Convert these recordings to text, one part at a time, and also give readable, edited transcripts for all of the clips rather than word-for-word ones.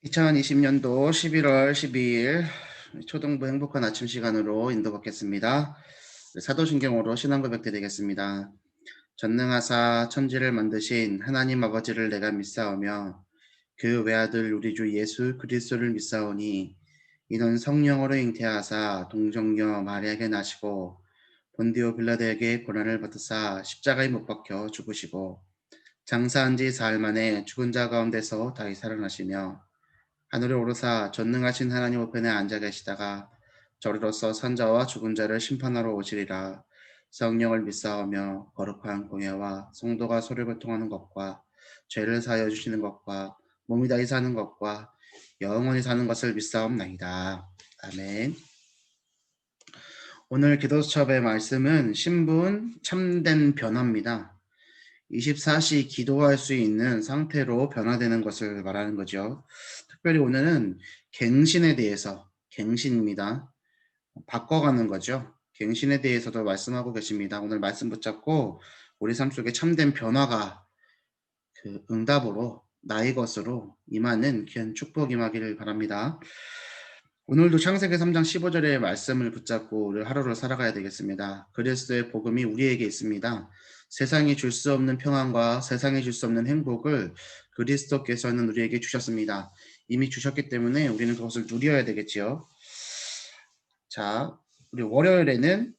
2020년도 11월 12일 초등부 행복한 아침 시간으로 인도받겠습니다. 사도신경으로 신앙고백 드리겠습니다. 전능하사 천지를 만드신 하나님 아버지를 내가 믿사오며 그 외아들 우리 주 예수 그리스도를 믿사오니 이는 성령으로 잉태하사 동정녀 마리아에게 나시고 본디오 빌라도에게 고난을 받으사 십자가에 못 박혀 죽으시고 장사한 지 사흘 만에 죽은 자 가운데서 다시 살아나시며 하늘에 오르사 전능하신 하나님 우편에 앉아 계시다가 저리로서 산자와 죽은 자를 심판하러 오시리라. 성령을 믿사오며 거룩한 공예와 성도가 소를 통하는 것과 죄를 사하여 주시는 것과 몸이 다히 사는 것과 영원히 사는 것을 믿사옵나이다. 아멘. 오늘 기도수첩의 말씀은 신분 참된 변화입니다. 24시 기도할 수 있는 상태로 변화되는 것을 말하는 거죠. 특별히 오늘은 갱신에 대해서, 갱신입니다. 바꿔가는 거죠. 갱신에 대해서도 말씀하고 계십니다. 오늘 말씀 붙잡고 우리 삶 속에 참된 변화가 그 응답으로 나의 것으로 임하는 귀한 축복 임하기를 바랍니다. 오늘도 창세기 3장 15절의 말씀을 붙잡고 우리 하루를 살아가야 되겠습니다. 그리스도의 복음이 우리에게 있습니다. 세상이 줄 수 없는 평안과 세상이 줄 수 없는 행복을 그리스도께서는 우리에게 주셨습니다. 이미 주셨기 때문에 우리는 그것을 누려야 되겠지요. 자, 우리 월요일에는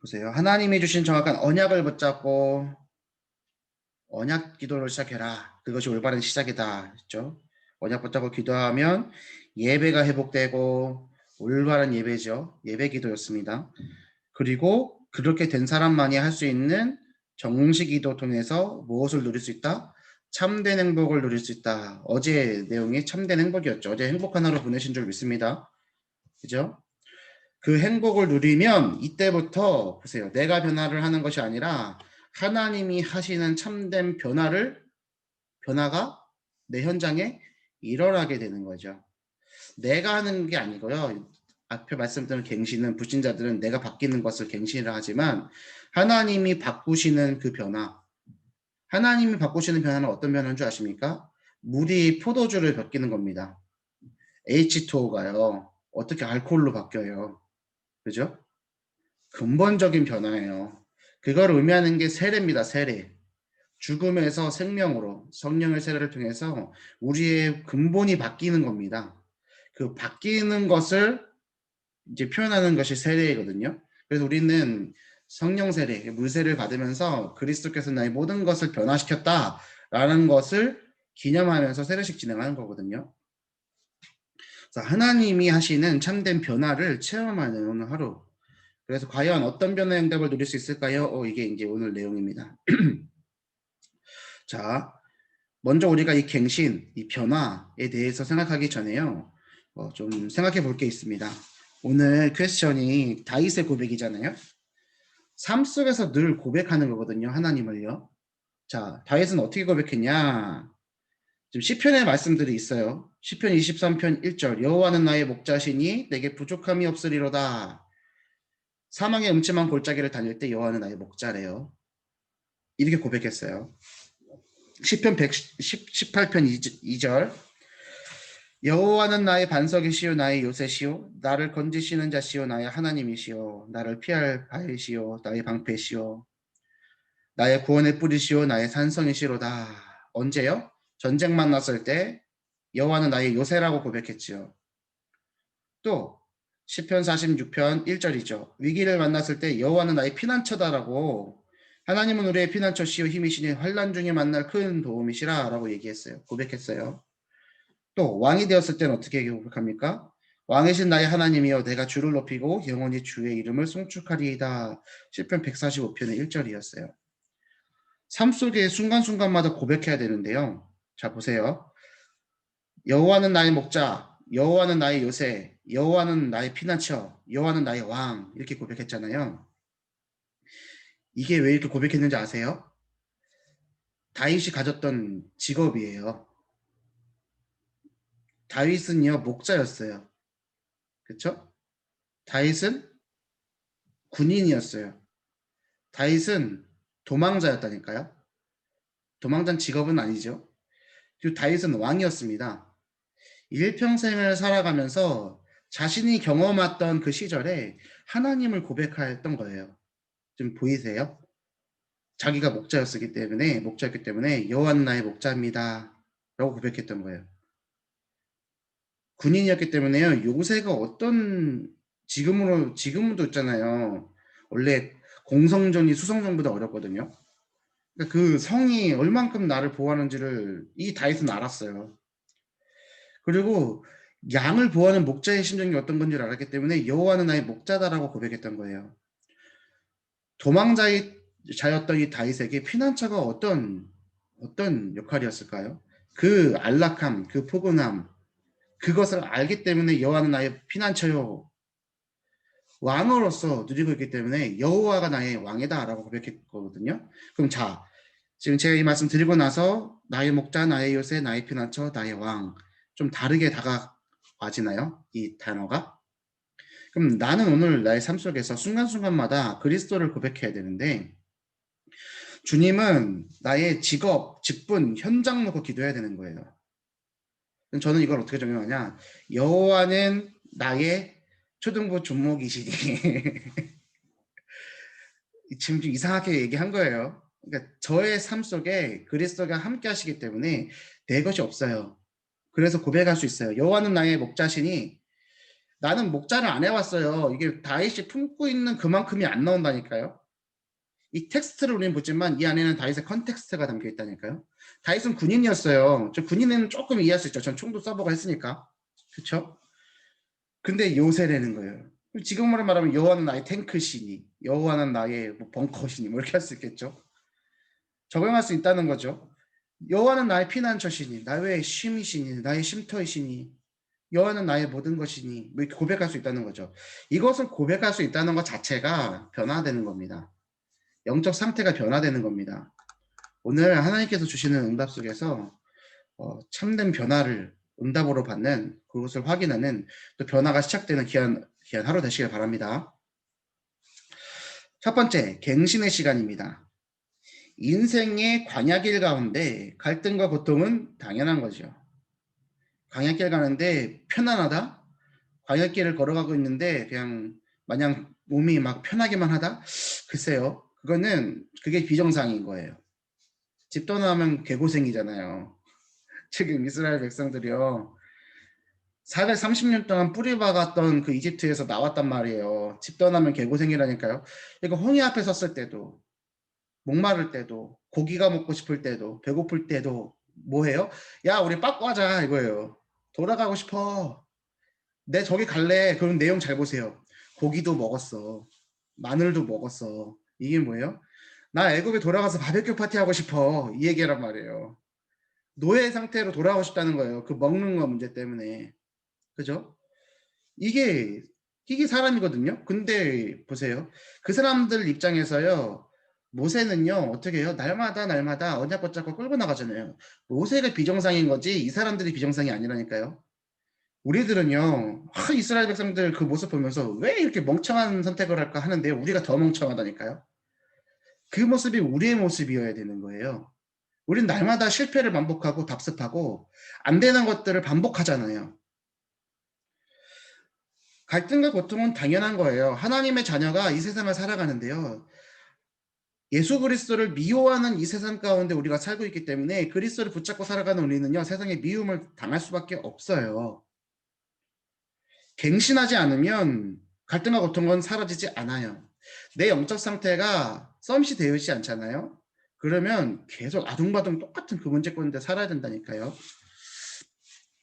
보세요. 하나님이 주신 정확한 언약을 붙잡고 언약 기도를 시작해라. 그것이 올바른 시작이다. 했죠. 언약 붙잡고 기도하면 예배가 회복되고 올바른 예배죠. 예배 기도였습니다. 그리고 그렇게 된 사람만이 할 수 있는 정식 기도 통해서 무엇을 누릴 수 있다? 참된 행복을 누릴 수 있다. 어제 내용이 참된 행복이었죠. 어제 행복한 하루 보내신 줄 믿습니다. 그죠? 그 행복을 누리면 이때부터 보세요. 내가 변화를 하는 것이 아니라 하나님이 하시는 참된 변화가 내 현장에 일어나게 되는 거죠. 내가 하는 게 아니고요. 앞에 말씀드린 갱신은 불신자들은 내가 바뀌는 것을 갱신이라 하지만 하나님이 바꾸시는 그 변화, 하나님이 바꾸시는 변화는 어떤 변화인 줄 아십니까? 물이 포도주를 바뀌는 겁니다. H2O가요. 어떻게 알코올로 바뀌어요? 그죠? 근본적인 변화예요. 그걸 의미하는 게 세례입니다. 세례. 죽음에서 생명으로 성령의 세례를 통해서 우리의 근본이 바뀌는 겁니다. 그 바뀌는 것을 이제 표현하는 것이 세례이거든요. 그래서 우리는 성령 세례, 물 세례를 받으면서 그리스도께서 나의 모든 것을 변화시켰다라는 것을 기념하면서 세례식 진행하는 거거든요. 그래서 하나님이 하시는 참된 변화를 체험하는 오늘 하루. 그래서 과연 어떤 변화의 응답을 누릴 수 있을까요? 이게 이제 오늘 내용입니다. 자, 먼저 우리가 이 갱신, 이 변화에 대해서 생각하기 전에요. 좀 생각해 볼 게 있습니다. 오늘 퀘스천이 다윗의 고백이잖아요. 삶 속에서 늘 고백하는 거거든요. 하나님을요. 자, 다윗은 어떻게 고백했냐? 지금 시편의 말씀들이 있어요. 시편 23편 1절 여호와는 나의 목자시니 내게 부족함이 없으리로다. 사망의 음침한 골짜기를 다닐 때 여호와는 나의 목자래요. 이렇게 고백했어요. 시편 118편 2절 여호와는 나의 반석이시요 나의 요새시요 나를 건지시는 자시요 나의 하나님이시요 나를 피할 바위시요 나의 방패시요 나의 구원의 뿌리시요 나의 산성이시로다. 언제요? 전쟁 만났을 때 여호와는 나의 요새라고 고백했지요. 또 시편 46편 1절이죠. 위기를 만났을 때 여호와는 나의 피난처다라고 하나님은 우리의 피난처시요 힘이시니 환난 중에 만날 큰 도움이시라 라고 얘기했어요. 고백했어요. 또 왕이 되었을 때는 어떻게 고백합니까? 왕이신 나의 하나님이여 내가 주를 높이고 영원히 주의 이름을 송축하리이다. 시편 145편의 1절이었어요. 삶 속의 순간순간마다 고백해야 되는데요. 자 보세요. 여호와는 나의 목자, 여호와는 나의 요새, 여호와는 나의 피난처, 여호와는 나의 왕 이렇게 고백했잖아요. 이게 왜 이렇게 고백했는지 아세요? 다윗이 가졌던 직업이에요. 다윗은요 목자였어요. 그렇죠? 다윗은 군인이었어요. 다윗은 도망자였다니까요. 도망자는 직업은 아니죠. 그 다윗은 왕이었습니다. 일평생을 살아가면서 자신이 경험했던 그 시절에 하나님을 고백했던 거예요. 좀 보이세요? 자기가 목자였기 때문에 여호와는 나의 목자입니다 라고 고백했던 거예요. 군인이었기 때문에요. 요새가 어떤 지금도 있잖아요. 원래 공성전이 수성전보다 어렵거든요. 그러니까 그 성이 얼만큼 나를 보호하는지를 이 다윗은 알았어요. 그리고 양을 보호하는 목자의 심정이 어떤 건지를 알았기 때문에 여호와는 나의 목자다라고 고백했던 거예요. 도망자였던 이 다윗에게 피난처가 어떤 역할이었을까요? 그 안락함, 그 포근함, 그것을 알기 때문에 여호와는 나의 피난처요. 왕으로서 누리고 있기 때문에 여호와가 나의 왕이다라고 고백했거든요. 그럼 자, 지금 제가 이 말씀 드리고 나서 나의 목자, 나의 요새, 나의 피난처, 나의 왕, 좀 다르게 다가와지나요? 이 단어가? 그럼 나는 오늘 나의 삶 속에서 순간순간마다 그리스도를 고백해야 되는데 주님은 나의 직업, 직분, 현장 놓고 기도해야 되는 거예요. 저는 이걸 어떻게 적용하냐? 여호와는 나의 초등부 종목이시니 지금 좀 이상하게 얘기한 거예요. 그러니까 저의 삶 속에 그리스도가 함께 하시기 때문에 내 것이 없어요. 그래서 고백할 수 있어요. 여호와는 나의 목자시니 나는 목자를 안 해왔어요. 이게 다윗이 품고 있는 그만큼이 안 나온다니까요. 이 텍스트를 우리는 보지만 이 안에는 다윗의 컨텍스트가 담겨 있다니까요. 다윗은 군인이었어요. 저 군인은 조금 이해할 수 있죠. 전 총도 써보고 했으니까. 그렇죠? 근데 요새라는 거예요. 지금으로 말하면 여호와는 나의 탱크시니, 여호와는 나의 뭐 벙커시니 뭐 이렇게 할 수 있겠죠. 적용할 수 있다는 거죠. 여호와는 나의 피난처시니, 나의 쉼이시니, 나의 쉼터이시니, 여호와는 나의 모든 것이니 뭐 이렇게 고백할 수 있다는 거죠. 이것을 고백할 수 있다는 것 자체가 변화되는 겁니다. 영적 상태가 변화되는 겁니다. 오늘 하나님께서 주시는 응답 속에서 참된 변화를 응답으로 받는 그것을 확인하는 또 변화가 시작되는 귀한 하루 되시길 바랍니다. 첫 번째, 갱신의 시간입니다. 인생의 광야길 가운데 갈등과 고통은 당연한 거죠. 광야길 가는데 편안하다? 광야길을 걸어가고 있는데 그냥 마냥 몸이 막 편하기만 하다? 글쎄요. 그게 비정상인 거예요. 집 떠나면 개고생이잖아요. 지금 이스라엘 백성들이요. 430년 동안 뿌리박았던 그 이집트에서 나왔단 말이에요. 집 떠나면 개고생이라니까요. 이거 홍해 앞에 섰을 때도, 목마를 때도, 고기가 먹고 싶을 때도, 배고플 때도 뭐 해요? 야, 우리 빠꾸 하자 이거예요. 돌아가고 싶어. 내 저기 갈래. 그럼 내용 잘 보세요. 고기도 먹었어. 마늘도 먹었어. 이게 뭐예요? 나 애굽에 돌아가서 바베큐 파티 하고 싶어. 이 얘기란 말이에요. 노예 상태로 돌아가고 싶다는 거예요. 그 먹는 거 문제 때문에. 그죠? 이게 사람이거든요. 근데 보세요. 그 사람들 입장에서요. 모세는요. 어떻게 해요? 날마다 언약 붙잡고 끌고 나가잖아요. 모세가 비정상인 거지 이 사람들이 비정상이 아니라니까요. 우리들은요. 이스라엘 백성들 그 모습 보면서 왜 이렇게 멍청한 선택을 할까 하는데 우리가 더 멍청하다니까요. 그 모습이 우리의 모습이어야 되는 거예요. 우린 날마다 실패를 반복하고 답습하고 안 되는 것들을 반복하잖아요. 갈등과 고통은 당연한 거예요. 하나님의 자녀가 이 세상을 살아가는데요. 예수 그리스도를 미워하는 이 세상 가운데 우리가 살고 있기 때문에 그리스도를 붙잡고 살아가는 우리는요. 세상에 미움을 당할 수밖에 없어요. 갱신하지 않으면 갈등과 고통은 사라지지 않아요. 내 영적 상태가 썸시 되어 있지 않잖아요. 그러면 계속 아둥바둥 똑같은 그 문제권인데 살아야 된다니까요.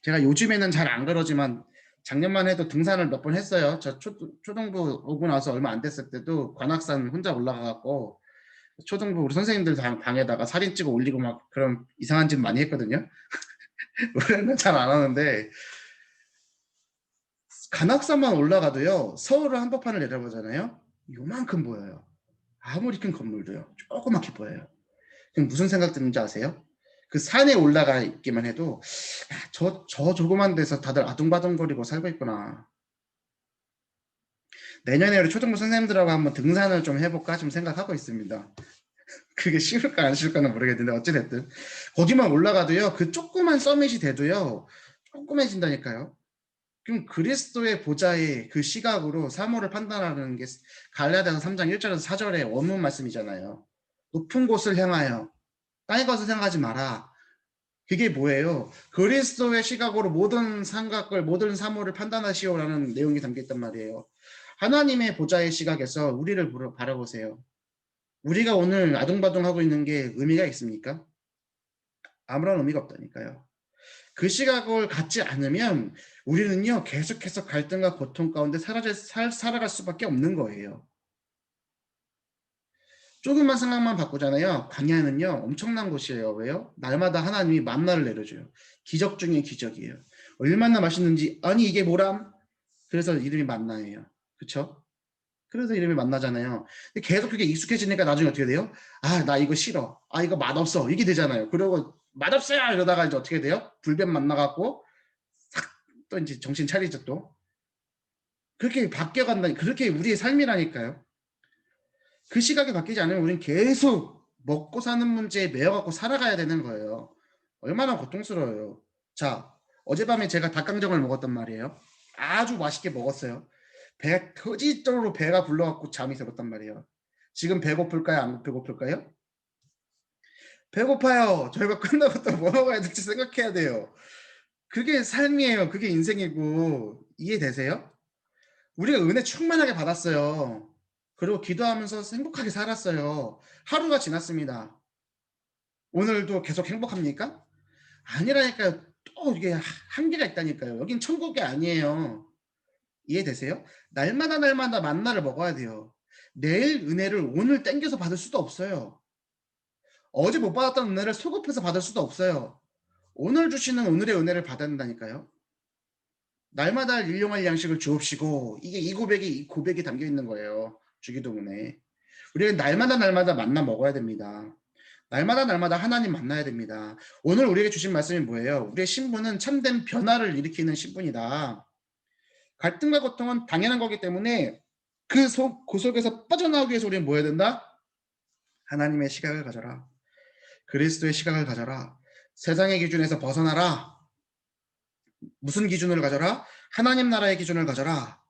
제가 요즘에는 잘 안 그러지만 작년만 해도 등산을 몇 번 했어요. 저 초등부 오고 나서 얼마 안 됐을 때도 관악산 혼자 올라가갖고 초등부 우리 선생님들 방에다가 사진 찍어 올리고 막 그런 이상한 짓 많이 했거든요. 올해는 잘 안 하는데 관악산만 올라가도요. 서울을 한복판을 내려보잖아요. 요만큼 보여요. 아무리 큰 건물도요. 조그맣게 보여요. 그럼 무슨 생각 드는지 아세요? 그 산에 올라가 있기만 해도 저 조그만 데서 다들 아둥바둥거리고 살고 있구나. 내년에 우리 초등부 선생님들하고 한번 등산을 좀 해볼까 좀 생각하고 있습니다. 그게 쉬울까 안 쉬울까는 모르겠는데 어찌됐든 거기만 올라가도요. 그 조그만 서밋이 돼도요. 조그매진다니까요. 그럼 그리스도의 보좌의 그 시각으로 사물을 판단하는 게 갈라디아서 3장 1절에서 4절의 원문 말씀이잖아요. 높은 곳을 향하여 땅의 것을 생각하지 마라. 그게 뭐예요? 그리스도의 시각으로 모든 삼각을 모든 사물을 판단하시오라는 내용이 담겨 있단 말이에요. 하나님의 보좌의 시각에서 우리를 바라보세요. 우리가 오늘 아둥바둥하고 있는 게 의미가 있습니까? 아무런 의미가 없다니까요. 그 시각을 갖지 않으면 우리는요 계속해서 갈등과 고통 가운데 살아갈 수밖에 없는 거예요. 조금만 생각만 바꾸잖아요. 광야는요 엄청난 곳이에요. 왜요? 날마다 하나님이 만나를 내려줘요. 기적 중에 기적이에요. 얼마나 맛있는지. 아니 이게 뭐람? 그래서 이름이 만나예요. 그쵸? 그래서 이름이 만나잖아요. 근데 계속 그게 익숙해지니까 나중에 어떻게 돼요? 아, 나 이거 싫어. 아, 이거 맛없어. 이게 되잖아요. 그리고 맛없어요 이러다가 이제 어떻게 돼요? 불변 만나갖고 싹 또 이제 정신 차리죠 또. 그렇게 바뀌어간다. 그렇게 우리의 삶이라니까요. 그 시각이 바뀌지 않으면 우리는 계속 먹고 사는 문제에 매여갖고 살아가야 되는 거예요. 얼마나 고통스러워요. 자, 어젯밤에 제가 닭강정을 먹었단 말이에요. 아주 맛있게 먹었어요. 배 터지도록 배가 불러갖고 잠이 들었단 말이에요. 지금 배고플까요? 안 배고플까요? 배고파요. 저희가 끝나고 또 뭐 먹어야 될지 생각해야 돼요. 그게 삶이에요. 그게 인생이고. 이해되세요? 우리가 은혜 충만하게 받았어요. 그리고 기도하면서 행복하게 살았어요. 하루가 지났습니다. 오늘도 계속 행복합니까? 아니라니까요. 또 이게 한계가 있다니까요. 여긴 천국이 아니에요. 이해되세요? 날마다 날마다 만나를 먹어야 돼요. 내일 은혜를 오늘 땡겨서 받을 수도 없어요. 어제 못 받았던 은혜를 소급해서 받을 수도 없어요. 오늘 주시는 오늘의 은혜를 받아야 된다니까요. 날마다 일용할 양식을 주옵시고 이게 이 고백이 담겨 있는 거예요. 주기도문에. 우리는 날마다 날마다 만나 먹어야 됩니다. 날마다 날마다 하나님 만나야 됩니다. 오늘 우리에게 주신 말씀이 뭐예요? 우리의 신분은 참된 변화를 일으키는 신분이다. 갈등과 고통은 당연한 거기 때문에 그 속에서 빠져나오기 위해서 우리는 뭐 해야 된다? 하나님의 시각을 가져라. 그리스도의 시각을 가져라. 세상의 기준에서 벗어나라. 무슨 기준을 가져라? 하나님 나라의 기준을 가져라.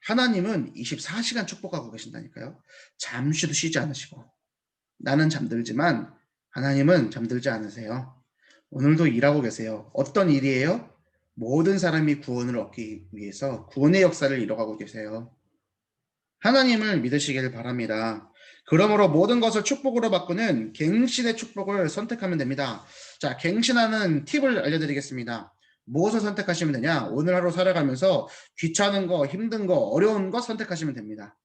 하나님은 24시간 축복하고 계신다니까요. 잠시도 쉬지 않으시고. 나는 잠들지만 하나님은 잠들지 않으세요. 오늘도 일하고 계세요. 어떤 일이에요? 모든 사람이 구원을 얻기 위해서 구원의 역사를 이뤄가고 계세요. 하나님을 믿으시길 바랍니다. 그러므로 모든 것을 축복으로 바꾸는 갱신의 축복을 선택하면 됩니다. 자, 갱신하는 팁을 알려드리겠습니다. 무엇을 선택하시면 되냐? 오늘 하루 살아가면서 귀찮은 거, 힘든 거, 어려운 거 선택하시면 됩니다.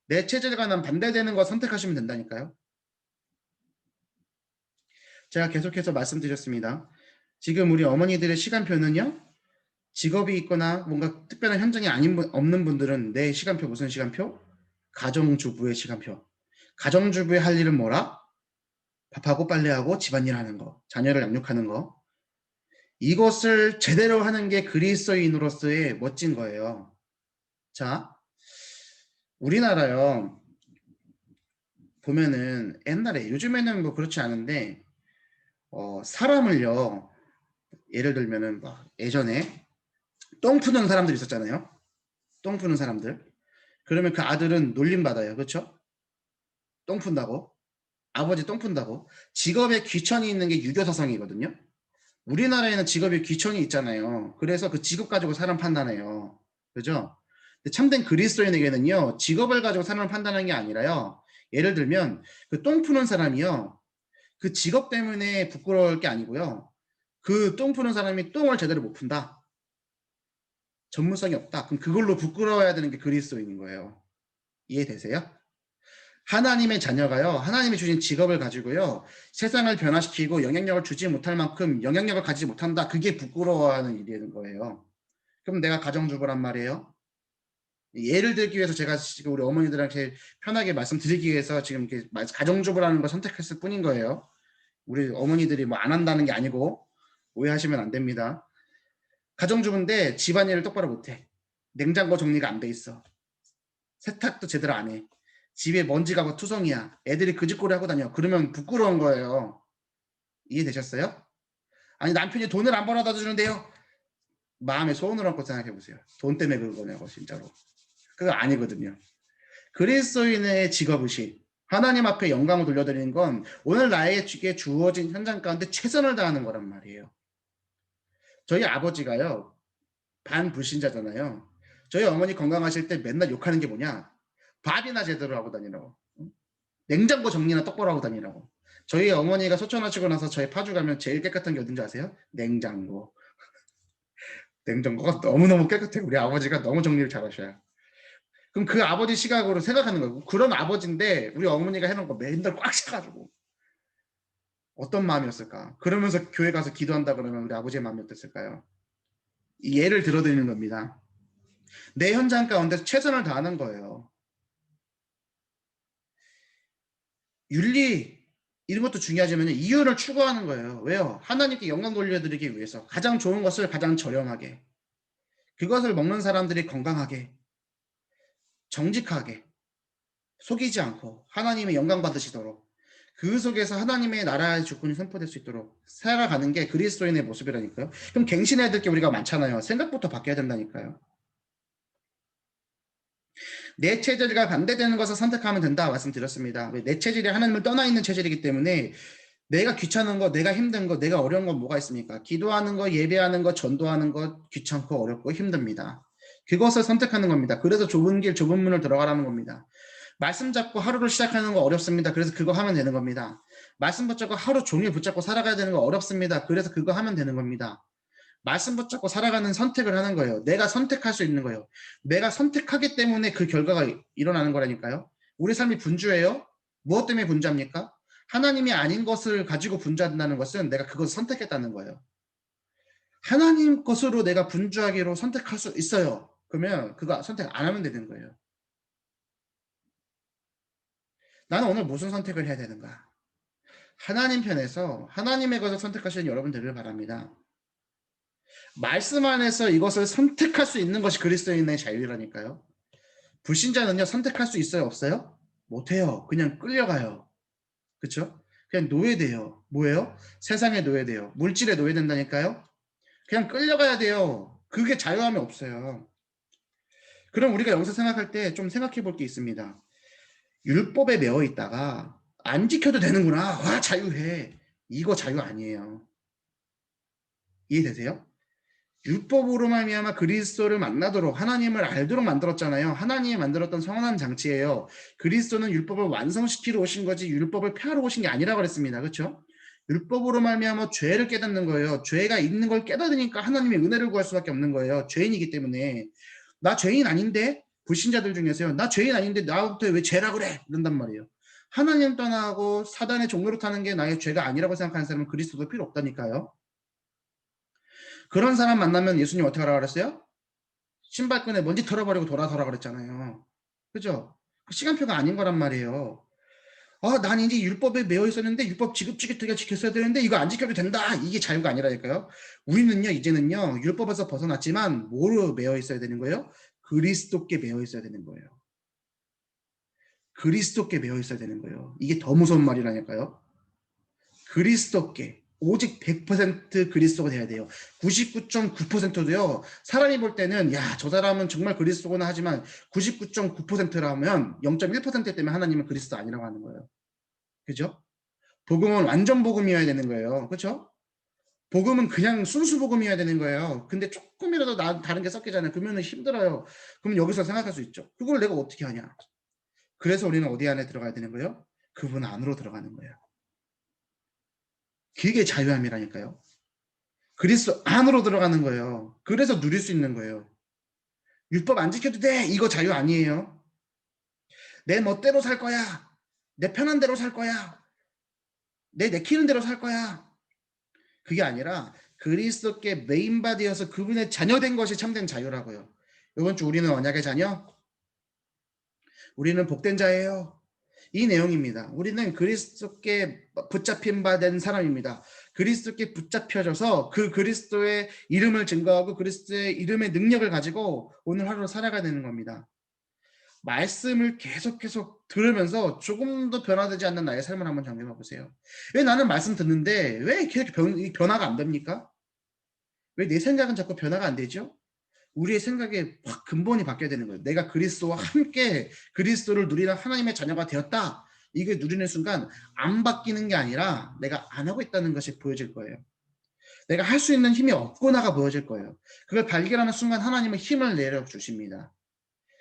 내 체질과는 반대되는 거 선택하시면 된다니까요. 제가 계속해서 말씀드렸습니다. 지금 우리 어머니들의 시간표는요. 직업이 있거나 뭔가 특별한 현장이 없는 분들은 내 시간표 무슨 시간표? 가정주부의 시간표. 가정주부의 할 일은 뭐라? 밥하고 빨래하고 집안일 하는 거. 자녀를 양육하는 거. 이것을 제대로 하는 게 그리스도인으로서의 멋진 거예요. 자, 우리나라요. 보면은 옛날에 요즘에는 뭐 그렇지 않은데 사람을요. 예를 들면은 막 예전에 똥 푸는 사람들 있었잖아요. 똥 푸는 사람들. 그러면 그 아들은 놀림받아요. 그렇죠? 똥 푼다고. 아버지 똥 푼다고. 직업에 귀천이 있는 게 유교사상이거든요. 우리나라에는 직업에 귀천이 있잖아요. 그래서 그 직업 가지고 사람 판단해요. 그죠? 근데 참된 그리스도인에게는요. 직업을 가지고 사람을 판단하는 게 아니라요. 예를 들면 그 똥 푸는 사람이요. 그 직업 때문에 부끄러울 게 아니고요. 그 똥 푸는 사람이 똥을 제대로 못 푼다. 전문성이 없다. 그럼 그걸로 부끄러워야 되는 게 그리스도인인 거예요. 이해되세요? 하나님의 자녀가요. 하나님이 주신 직업을 가지고요. 세상을 변화시키고 영향력을 주지 못할 만큼 영향력을 가지지 못한다. 그게 부끄러워하는 일인 거예요. 그럼 내가 가정주부란 말이에요. 예를 들기 위해서 제가 지금 우리 어머니들한테 편하게 말씀드리기 위해서 지금 이렇게 가정주부라는 걸 선택했을 뿐인 거예요. 우리 어머니들이 뭐 안 한다는 게 아니고 오해하시면 안 됩니다. 가정주부인데 집안일을 똑바로 못해. 냉장고 정리가 안 돼 있어. 세탁도 제대로 안 해. 집에 먼지 가고 투성이야. 애들이 그 짓거리 하고 다녀. 그러면 부끄러운 거예요. 이해되셨어요? 아니 남편이 돈을 안 벌어다 주는데요. 마음에 소원을 얹고 생각해 보세요. 돈 때문에 그러냐고 진짜로. 그거 아니거든요. 그리스도인의 직업의식, 하나님 앞에 영광을 돌려드리는 건 오늘 나에게 주어진 현장 가운데 최선을 다하는 거란 말이에요. 저희 아버지가요, 반불신자잖아요. 저희 어머니 건강하실 때 맨날 욕하는 게 뭐냐? 밥이나 제대로 하고 다니라고. 냉장고 정리나 똑바로 하고 다니라고. 저희 어머니가 소천하시고 나서 저희 파주 가면 제일 깨끗한 게 어딘지 아세요? 냉장고. 냉장고가 너무너무 깨끗해요. 우리 아버지가 너무 정리를 잘하셔요. 그럼 그 아버지 시각으로 생각하는 거예요. 그런 아버지인데 우리 어머니가 해놓은 거 맨날 꽉 차가지고 어떤 마음이었을까? 그러면서 교회 가서 기도한다 그러면 우리 아버지의 마음이 어땠을까요? 이 예를 들어드리는 겁니다. 내 현장 가운데 최선을 다하는 거예요. 윤리 이런 것도 중요하지만 이윤을 추구하는 거예요. 왜요? 하나님께 영광 돌려드리기 위해서 가장 좋은 것을 가장 저렴하게, 그것을 먹는 사람들이 건강하게, 정직하게, 속이지 않고 하나님의 영광 받으시도록, 그 속에서 하나님의 나라의 주권이 선포될 수 있도록 살아가는 게 그리스도인의 모습이라니까요. 그럼 갱신해야 될 게 우리가 많잖아요. 생각부터 바뀌어야 된다니까요. 내 체질과 반대되는 것을 선택하면 된다 말씀드렸습니다. 내 체질이 하나님을 떠나 있는 체질이기 때문에 내가 귀찮은 거, 내가 힘든 거, 내가 어려운 건 뭐가 있습니까? 기도하는 거, 예배하는 거, 전도하는 거 귀찮고 어렵고 힘듭니다. 그것을 선택하는 겁니다. 그래서 좁은 길, 좁은 문을 들어가라는 겁니다. 말씀 잡고 하루를 시작하는 거 어렵습니다. 그래서 그거 하면 되는 겁니다. 말씀 붙잡고 하루 종일 붙잡고 살아가야 되는 거 어렵습니다. 그래서 그거 하면 되는 겁니다. 말씀 붙잡고 살아가는 선택을 하는 거예요. 내가 선택할 수 있는 거예요. 내가 선택하기 때문에 그 결과가 일어나는 거라니까요. 우리 삶이 분주해요? 무엇 때문에 분주합니까? 하나님이 아닌 것을 가지고 분주한다는 것은 내가 그것을 선택했다는 거예요. 하나님 것으로 내가 분주하기로 선택할 수 있어요. 그러면 그거 선택 안 하면 되는 거예요. 나는 오늘 무슨 선택을 해야 되는가? 하나님 편에서 하나님의 것을 선택하시는 여러분들을 바랍니다. 말씀 안에서 이것을 선택할 수 있는 것이 그리스도인의 자유라니까요. 불신자는요, 선택할 수 있어요, 없어요? 못해요. 그냥 끌려가요. 그렇죠? 그냥 노예돼요. 뭐예요? 세상에 노예돼요. 물질에 노예된다니까요. 그냥 끌려가야 돼요. 그게 자유함이 없어요. 그럼 우리가 여기서 생각할 때 좀 생각해 볼 게 있습니다. 율법에 매어 있다가 안 지켜도 되는구나. 와, 자유해. 이거 자유 아니에요. 이해되세요? 율법으로 말미암아 그리스도를 만나도록 하나님을 알도록 만들었잖아요. 하나님이 만들었던 선한 장치예요. 그리스도는 율법을 완성시키러 오신 거지 율법을 폐하러 오신 게 아니라고 그랬습니다. 그렇죠? 율법으로 말미암아 죄를 깨닫는 거예요. 죄가 있는 걸 깨닫으니까 하나님의 은혜를 구할 수밖에 없는 거예요. 죄인이기 때문에. 나 죄인 아닌데? 불신자들 중에서요. 나 죄인 아닌데 나부터 왜 죄라 그래? 이런단 말이에요. 하나님 떠나고 사단의 종로를 타는 게 나의 죄가 아니라고 생각하는 사람은 그리스도도 필요 없다니까요. 그런 사람 만나면 예수님 어떻게 하라고 그랬어요? 신발끈에 먼지 털어버리고 돌아서라 그랬잖아요. 그죠? 그 시간표가 아닌 거란 말이에요. 난 이제 율법에 매여 있었는데 율법 지긋지긋하게 지켰어야 되는데 이거 안 지켜도 된다. 이게 자유가 아니라니까요. 우리는요 이제는요 율법에서 벗어났지만 뭐로 매여 있어야 되는 거예요? 그리스도께 매여 있어야 되는 거예요. 그리스도께 매여 있어야 되는 거예요. 이게 더 무서운 말이라니까요. 그리스도께 오직 100% 그리스도가 돼야 돼요. 99.9%도요. 사람이 볼 때는 야, 저 사람은 정말 그리스도구나 하지만 99.9%라면 0.1% 때문에 하나님은 그리스도 아니라고 하는 거예요. 그죠? 복음은 완전 복음이어야 되는 거예요. 그렇죠? 복음은 그냥 순수 복음이어야 되는 거예요. 근데 조금이라도 다른 게 섞이잖아요. 그러면 힘들어요. 그럼 여기서 생각할 수 있죠. 그걸 내가 어떻게 하냐? 그래서 우리는 어디 안에 들어가야 되는 거예요? 그분 안으로 들어가는 거예요. 그게 자유함이라니까요. 그리스도 안으로 들어가는 거예요. 그래서 누릴 수 있는 거예요. 율법 안 지켜도 돼. 이거 자유 아니에요. 내 멋대로 살 거야. 내 편한 대로 살 거야. 내 내키는 대로 살 거야. 그게 아니라 그리스도께 메인바디여서 그분의 자녀된 것이 참된 자유라고요. 이번 주 우리는 언약의 자녀? 우리는 복된 자예요. 이 내용입니다. 우리는 그리스도께 붙잡힌 바 된 사람입니다. 그리스도께 붙잡혀져서 그 그리스도의 이름을 증거하고 그리스도의 이름의 능력을 가지고 오늘 하루 살아가야 되는 겁니다. 말씀을 계속 들으면서 조금 더 변화되지 않는 나의 삶을 한번 점검해 보세요. 왜 나는 말씀 듣는데 왜 이렇게 변화가 안 됩니까? 왜 내 생각은 자꾸 변화가 안 되죠? 우리의 생각에 확 근본이 바뀌어야 되는 거예요. 내가 그리스도와 함께 그리스도를 누리는 하나님의 자녀가 되었다. 이게 누리는 순간 안 바뀌는 게 아니라 내가 안 하고 있다는 것이 보여질 거예요. 내가 할 수 있는 힘이 없구나가 보여질 거예요. 그걸 발견하는 순간 하나님은 힘을 내려주십니다.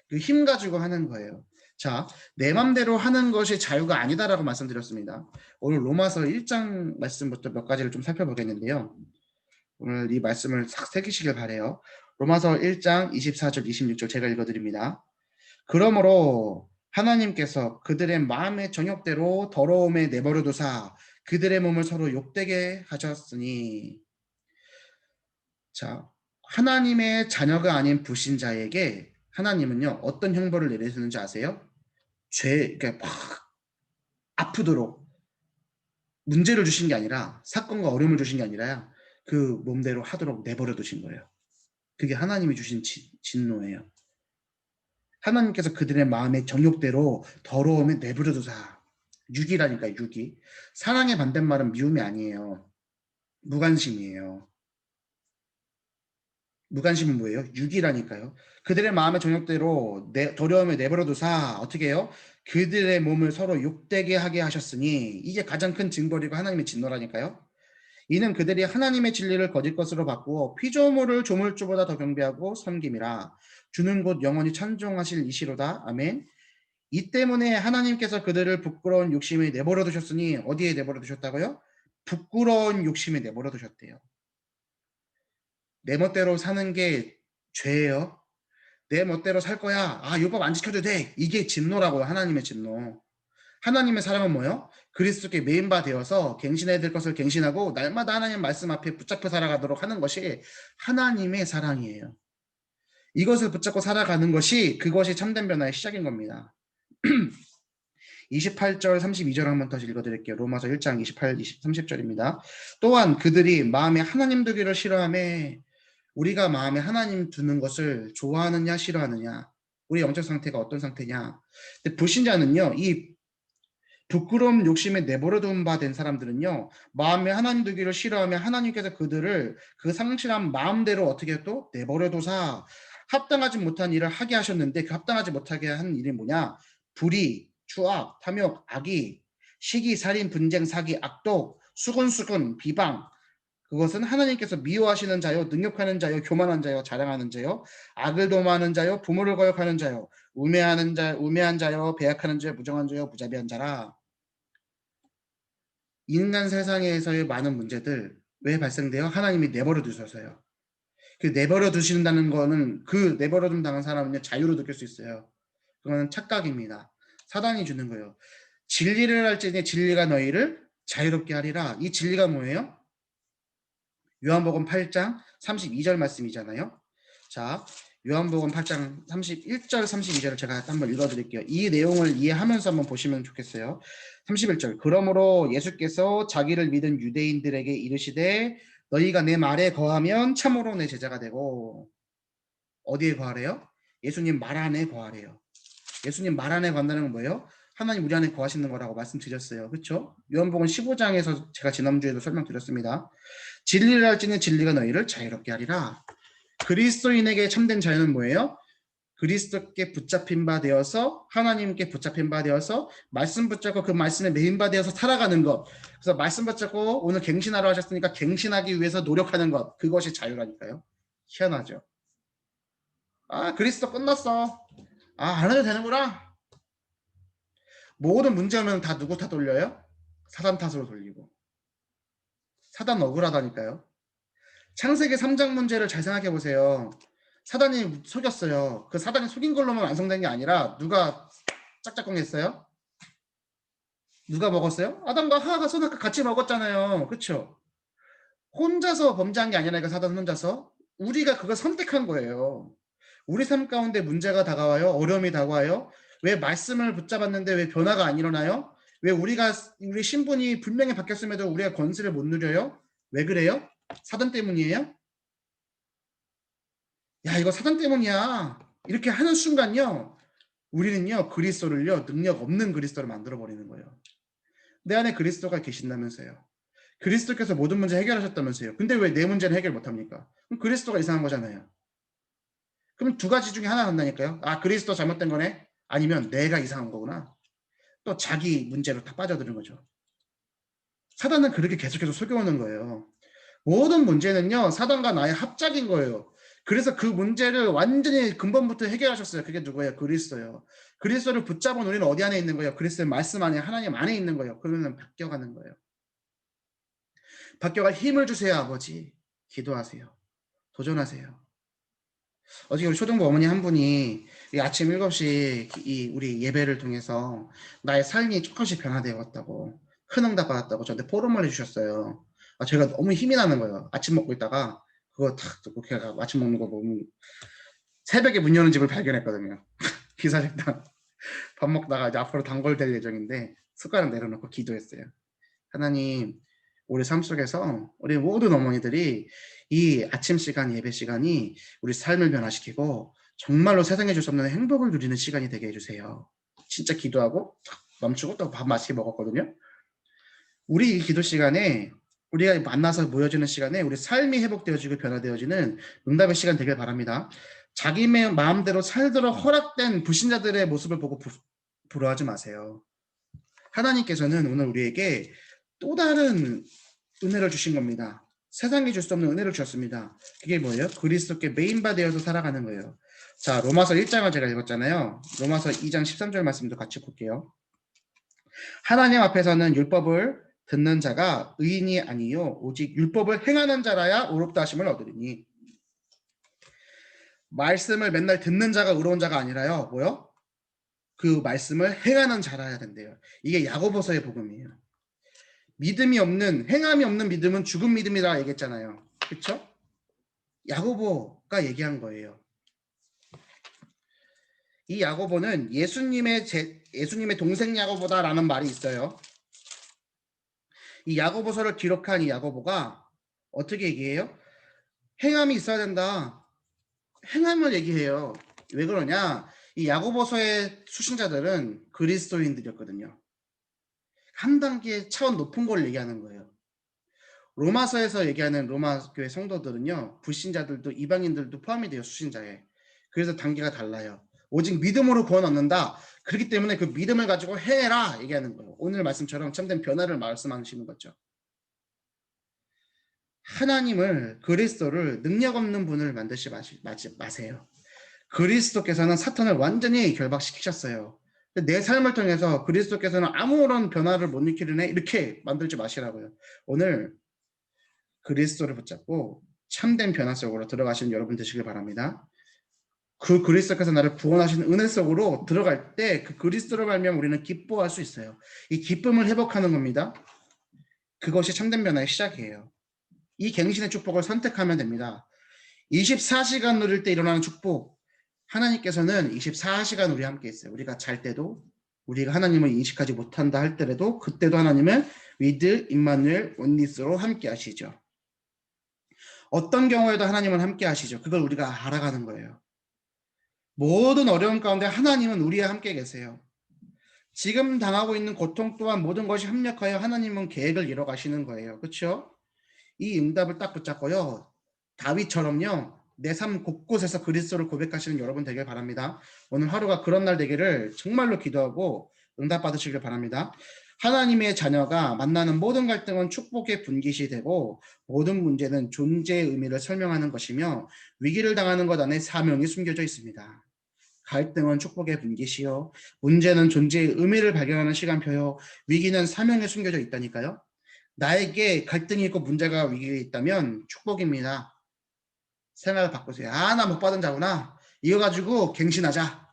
그 힘 가지고 하는 거예요. 자, 내 맘대로 하는 것이 자유가 아니다라고 말씀드렸습니다. 오늘 로마서 1장 말씀부터 몇 가지를 좀 살펴보겠는데요. 오늘 이 말씀을 싹 새기시길 바래요. 로마서 1장 24절 26절 제가 읽어드립니다. 그러므로 하나님께서 그들의 마음의 정욕대로 더러움에 내버려 두사 그들의 몸을 서로 욕되게 하셨으니. 자, 하나님의 자녀가 아닌 불신자에게 하나님은요 어떤 형벌을 내리시는지 아세요? 그러니까 막 아프도록 문제를 주신 게 아니라 사건과 어려움을 주신 게 아니라 그 몸대로 하도록 내버려 두신 거예요. 그게 하나님이 주신 진노예요. 하나님께서 그들의 마음의 정욕대로 더러움에 내버려 두사. 유기라니까요, 유기. 사랑의 반대말은 미움이 아니에요. 무관심이에요. 무관심은 뭐예요? 유기라니까요. 그들의 마음의 정욕대로 더러움에 내버려 두사 어떻게 해요? 그들의 몸을 서로 욕되게 하게 하셨으니 이게 가장 큰 징벌이고 하나님의 진노라니까요. 이는 그들이 하나님의 진리를 거짓 것으로 바꾸어 피조물을 조물주보다 더 경배하고 섬김이라. 주는 곧 영원히 찬송하실 이시로다. 아멘. 이 때문에 하나님께서 그들을 부끄러운 욕심에 내버려 두셨으니 어디에 내버려 두셨다고요? 부끄러운 욕심에 내버려 두셨대요. 내 멋대로 사는 게 죄예요. 내 멋대로 살 거야. 아, 율법 안 지켜도 돼. 이게 진노라고요. 하나님의 진노. 하나님의 사랑은 뭐예요? 그리스도께 메인바 되어서 갱신해야 될 것을 갱신하고 날마다 하나님 말씀 앞에 붙잡혀 살아가도록 하는 것이 하나님의 사랑이에요. 이것을 붙잡고 살아가는 것이 그것이 참된 변화의 시작인 겁니다. 28절 32절 한번 다시 읽어드릴게요. 로마서 1장 28, 30절입니다. 또한 그들이 마음에 하나님 두기를 싫어하며 우리가 마음에 하나님 두는 것을 좋아하느냐 싫어하느냐 우리 영적 상태가 어떤 상태냐. 근데 불신자는요 이 부끄러움 욕심에 내버려둔 바 된 사람들은요 마음에 하나님 두기를 싫어하며 하나님께서 그들을 그 상실한 마음대로 어떻게 또 내버려둬서 합당하지 못한 일을 하게 하셨는데 그 합당하지 못하게 한 일이 뭐냐. 불의, 추악, 탐욕, 악의, 시기, 살인, 분쟁, 사기, 악독, 수근수근, 비방. 그것은 하나님께서 미워하시는 자요, 능욕하는 자요, 교만한 자요, 자랑하는 자요, 악을 도모하는 자요, 부모를 거역하는 자요, 우매한 자요, 배약하는 자요, 무정한 자요, 무자비한 자라. 인간 세상에서의 많은 문제들 왜 발생돼요? 하나님이 내버려 두셔서요. 그 내버려 두신다는 거는 그 내버려 둠 당한 사람은 자유로 느낄 수 있어요. 그거는 착각입니다. 사단이 주는 거예요. 진리를 할지니 진리가 너희를 자유롭게 하리라. 이 진리가 뭐예요? 요한복음 8장 32절 말씀이잖아요. 자, 요한복음 8장 31절 32절을 제가 한번 읽어드릴게요. 이 내용을 이해하면서 한번 보시면 좋겠어요. 31절 그러므로 예수께서 자기를 믿은 유대인들에게 이르시되 너희가 내 말에 거하면 참으로 내 제자가 되고. 어디에 거하래요? 예수님 말 안에 거하래요. 예수님 말 안에 거한다는 건 뭐예요? 하나님 우리 안에 거하시는 거라고 말씀드렸어요. 그렇죠? 요한복음 15장에서 제가 지난주에도 설명드렸습니다. 진리를 할지는 진리가 너희를 자유롭게 하리라. 그리스도인에게 참된 자유는 뭐예요? 그리스도께 붙잡힌 바 되어서 하나님께 붙잡힌 바 되어서 말씀 붙잡고 그 말씀에 매인 바 되어서 살아가는 것. 그래서 말씀 붙잡고 오늘 갱신하러 하셨으니까 갱신하기 위해서 노력하는 것. 그것이 자유라니까요. 희한하죠. 아, 그리스도 끝났어. 아, 안 해도 되는구나. 모든 문제 오면 다 누구 탓 돌려요? 사단 탓으로 돌리고. 사단 억울하다니까요. 창세기 3장 문제를 잘 생각해 보세요. 사단이 속였어요. 그 사단이 속인 걸로만 완성된 게 아니라 누가 짝짝꿍했어요? 누가 먹었어요? 아담과 하와가 선악과 같이 먹었잖아요. 그렇죠? 혼자서 범죄한 게 아니라 그 사단 혼자서 우리가 그걸 선택한 거예요. 우리 삶 가운데 문제가 다가와요. 어려움이 다가와요. 왜 말씀을 붙잡았는데 왜 변화가 안 일어나요? 왜 우리 신분이 분명히 바뀌었음에도 우리가 권세를 못 누려요? 왜 그래요? 사단 때문이에요? 야, 이거 사단 때문이야. 이렇게 하는 순간요. 우리는요, 그리스도를요, 능력 없는 그리스도로 만들어 버리는 거예요. 내 안에 그리스도가 계신다면서요. 그리스도께서 모든 문제 해결하셨다면서요. 근데 왜 내 문제는 해결 못 합니까? 그럼 그리스도가 이상한 거잖아요. 그럼 두 가지 중에 하나 간다니까요. 아, 그리스도 잘못된 거네. 아니면 내가 이상한 거구나. 또 자기 문제로 다 빠져드는 거죠. 사단은 그렇게 계속해서 속여오는 거예요. 모든 문제는요, 사단과 나의 합작인 거예요. 그래서 그 문제를 완전히 근본부터 해결하셨어요. 그게 누구예요? 그리스도예요. 그리스도를 붙잡은 우리는 어디 안에 있는 거예요? 그리스도의 말씀 안에, 하나님 안에 있는 거예요. 그러면 바뀌어가는 거예요. 바뀌어갈 힘을 주세요, 아버지. 기도하세요. 도전하세요. 어저께 우리 초등부 어머니 한 분이 이 아침 7시 이 우리 예배를 통해서 나의 삶이 조금씩 변화되어 왔다고, 큰 응답 받았다고 저한테 포럼을 해주셨어요. 아, 제가 너무 힘이 나는 거예요. 아침 먹고 있다가 그거 탁 듣고 걔가 아침 먹는 거 보면 새벽에 문 여는 집을 발견했거든요. 기사식당 밥 먹다가 이제 앞으로 단골될 예정인데 숟가락 내려놓고 기도했어요. 하나님, 우리 삶 속에서 우리 모든 어머니들이 이 아침 시간, 예배 시간이 우리 삶을 변화시키고 정말로 세상에 줄 수 없는 행복을 누리는 시간이 되게 해주세요. 진짜 기도하고 멈추고 또 밥 맛있게 먹었거든요. 우리 이 기도 시간에 우리가 만나서 모여지는 시간에 우리 삶이 회복되어지고 변화되어지는 응답의 시간 되길 바랍니다. 자기 마음대로 살도록 허락된 불신자들의 모습을 보고 부러워하지 마세요. 하나님께서는 오늘 우리에게 또 다른 은혜를 주신 겁니다. 세상에 줄 수 없는 은혜를 주셨습니다. 그게 뭐예요? 그리스도께 메인바되어서 살아가는 거예요. 자, 로마서 1장을 제가 읽었잖아요. 로마서 2장 13절 말씀도 같이 볼게요. 하나님 앞에서는 율법을 듣는 자가 의인이 아니요 오직 율법을 행하는 자라야 의롭다 하심을 얻으리니. 말씀을 맨날 듣는 자가 의로운 자가 아니라요. 뭐요? 그 말씀을 행하는 자라야 된대요. 이게 야고보서의 복음이에요. 믿음이 없는, 행함이 없는 믿음은 죽은 믿음이라 얘기했잖아요. 그렇죠? 야고보가 얘기한 거예요. 이 야고보는 예수님의 동생 야고보다라는 말이 있어요. 이 야고보서를 기록한 이 야고보가 어떻게 얘기해요? 행함이 있어야 된다. 행함을 얘기해요. 왜 그러냐? 이 야고보서의 수신자들은 그리스도인들이었거든요. 한 단계 차원 높은 걸 얘기하는 거예요. 로마서에서 얘기하는 로마 교회 성도들은요, 불신자들도 이방인들도 포함이 돼요, 수신자에. 그래서 단계가 달라요. 오직 믿음으로 구원 얻는다. 그렇기 때문에 그 믿음을 가지고 해라 얘기하는 거예요. 오늘 말씀처럼 참된 변화를 말씀하시는 거죠. 하나님을, 그리스도를 능력 없는 분을 만드지 마세요. 그리스도께서는 사탄을 완전히 결박시키셨어요. 내 삶을 통해서 그리스도께서는 아무런 변화를 못 일으키는 애 이렇게 만들지 마시라고요. 오늘 그리스도를 붙잡고 참된 변화 속으로 들어가시는 여러분 되시길 바랍니다. 그 그리스도께서 나를 구원하시는 은혜 속으로 들어갈 때 그 그리스도를 말미암아 우리는 기뻐할 수 있어요. 이 기쁨을 회복하는 겁니다. 그것이 참된 변화의 시작이에요. 이 갱신의 축복을 선택하면 됩니다. 24시간 누릴 때 일어나는 축복. 하나님께서는 24시간 우리 함께 있어요. 우리가 잘 때도, 우리가 하나님을 인식하지 못한다 할 때라도 그때도 하나님은 위드 임마누엘 원리스로 함께 하시죠. 어떤 경우에도 하나님은 함께 하시죠. 그걸 우리가 알아가는 거예요. 모든 어려움 가운데 하나님은 우리와 함께 계세요. 지금 당하고 있는 고통 또한 모든 것이 합력하여 하나님은 계획을 이뤄가시는 거예요. 그렇죠? 이 응답을 딱 붙잡고요. 다윗처럼요. 내 삶 곳곳에서 그리스도를 고백하시는 여러분 되길 바랍니다. 오늘 하루가 그런 날 되기를 정말로 기도하고 응답 받으시길 바랍니다. 하나님의 자녀가 만나는 모든 갈등은 축복의 분깃이 되고 모든 문제는 존재의 의미를 설명하는 것이며 위기를 당하는 것 안에 사명이 숨겨져 있습니다. 갈등은 축복의 분깃이요. 문제는 존재의 의미를 발견하는 시간표요. 위기는 사명에 숨겨져 있다니까요. 나에게 갈등이 있고 문제가 위기에 있다면 축복입니다. 생각을 바꾸세요. 아, 나 못 받은 자구나. 이거 가지고 갱신하자.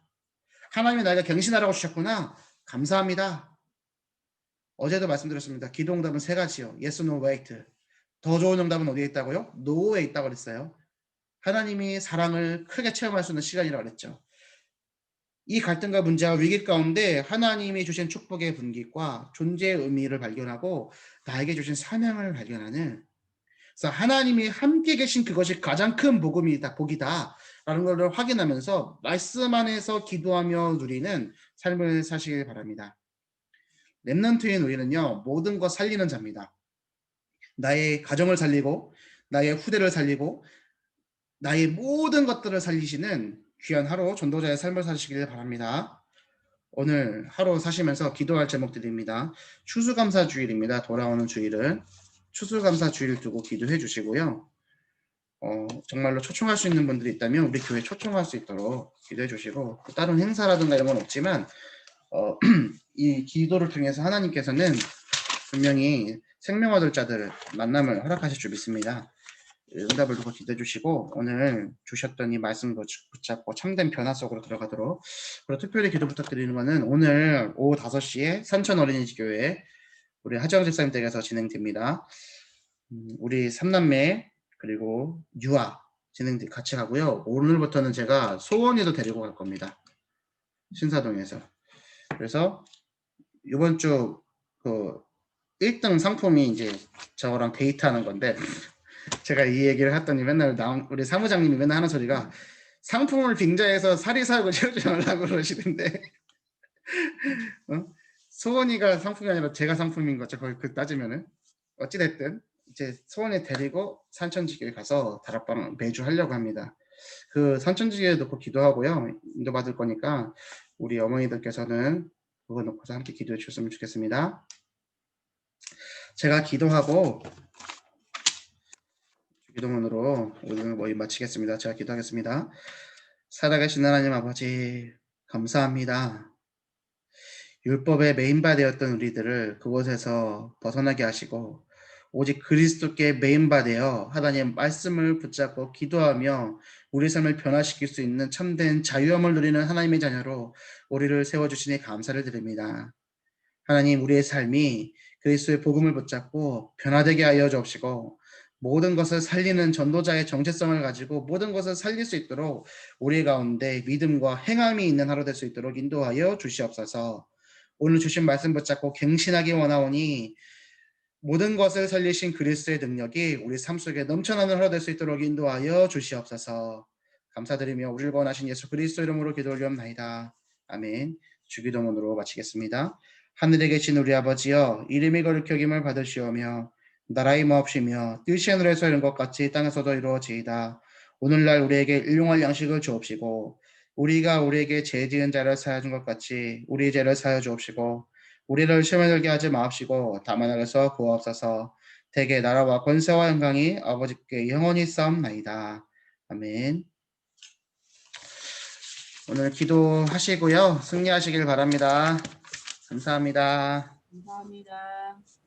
하나님이 나에게 갱신하라고 주셨구나. 감사합니다. 어제도 말씀드렸습니다. 기도 응답은 3가지요. Yes, no, wait. 더 좋은 응답은 어디에 있다고요? No에 있다고 그랬어요. 하나님이 사랑을 크게 체험할 수 있는 시간이라고 그랬죠. 이 갈등과 문제와 위기 가운데 하나님이 주신 축복의 분깃과 존재의 의미를 발견하고 나에게 주신 사명을 발견하는, 그래서 하나님이 함께 계신 그것이 가장 큰 복이다. 라는 것을 확인하면서 말씀 안에서 기도하며 누리는 삶을 사시길 바랍니다. 렘넌트인 우리는요, 모든 것 살리는 자입니다. 나의 가정을 살리고 나의 후대를 살리고 나의 모든 것들을 살리시는 귀한 하루 전도자의 삶을 사시길 바랍니다. 오늘 하루 사시면서 기도할 제목들입니다. 추수감사주일입니다. 돌아오는 주일은 추수감사주일 두고 기도해 주시고요. 정말로 초청할 수 있는 분들이 있다면 우리 교회 초청할 수 있도록 기도해 주시고, 다른 행사라든가 이런 건 없지만 이 기도를 통해서 하나님께서는 분명히 생명 얻을 자들 만남을 허락하실 줄 믿습니다. 응답을 두고 기도해 주시고, 오늘 주셨던 이 말씀 붙잡고 참된 변화 속으로 들어가도록. 그리고 특별히 기도 부탁드리는 것은 오늘 오후 5시에 산천 어린이집 교회 우리 하정 집사님 댁에서 진행됩니다. 우리 삼남매 그리고 유아 진행 같이 가고요. 오늘부터는 제가 소원이도 데리고 갈 겁니다. 신사동에서. 그래서 이번 주 그 1등 상품이 이제 저랑 데이트하는 건데, 제가 이 얘기를 했더니 맨날 우리 사무장님이 맨날 하는 소리가 상품을 빙자해서 사리사욕을 채우지 말라고 그러시는데 소원이가 상품이 아니라 제가 상품인 거죠. 거의 그 따지면은. 어찌됐든 이제 소원이 데리고 산천지교에 가서 다락방 매주 하려고 합니다. 그 산천지교에 놓고 기도하고요. 인도받을 거니까 우리 어머니들께서는 그거 놓고서 함께 기도해 주셨으면 좋겠습니다. 제가 기도하고 기도문으로 오늘 모임 마치겠습니다. 제가 기도하겠습니다. 살아계신 하나님 아버지, 감사합니다. 율법의 메인바되었던 우리들을 그곳에서 벗어나게 하시고 오직 그리스도께 메인바되어 하나님 말씀을 붙잡고 기도하며 우리 삶을 변화시킬 수 있는 참된 자유함을 누리는 하나님의 자녀로 우리를 세워주시니 감사를 드립니다. 하나님, 우리의 삶이 그리스도의 복음을 붙잡고 변화되게 하여 주옵시고 모든 것을 살리는 전도자의 정체성을 가지고 모든 것을 살릴 수 있도록 우리 가운데 믿음과 행함이 있는 하루 될 수 있도록 인도하여 주시옵소서. 오늘 주신 말씀 붙잡고 갱신하기 원하오니 모든 것을 살리신 그리스도의 능력이 우리 삶 속에 넘쳐나는 하루 될 수 있도록 인도하여 주시옵소서. 감사드리며 우리를 구원하신 예수 그리스도 이름으로 기도 올리옵나이다. 아멘. 주기도문으로 마치겠습니다. 하늘에 계신 우리 아버지여, 이름이 거룩히 여김을 받으시오며 나라의 마옵시며 뜻이 하늘에서 이룬 것 같이 땅에서도 이루어지이다. 오늘날 우리에게 일용할 양식을 주옵시고 우리가 우리에게 죄 지은 자를 사하여 준 것 같이 우리 죄를 사하여 주옵시고 우리를 시험에 들게 하지 마옵시고 다만 하에서 구하옵소서. 대개 나라와 권세와 영광이 아버지께 영원히 싸움나이다. 아멘. 오늘 기도하시고요. 승리하시길 바랍니다. 감사합니다. 감사합니다.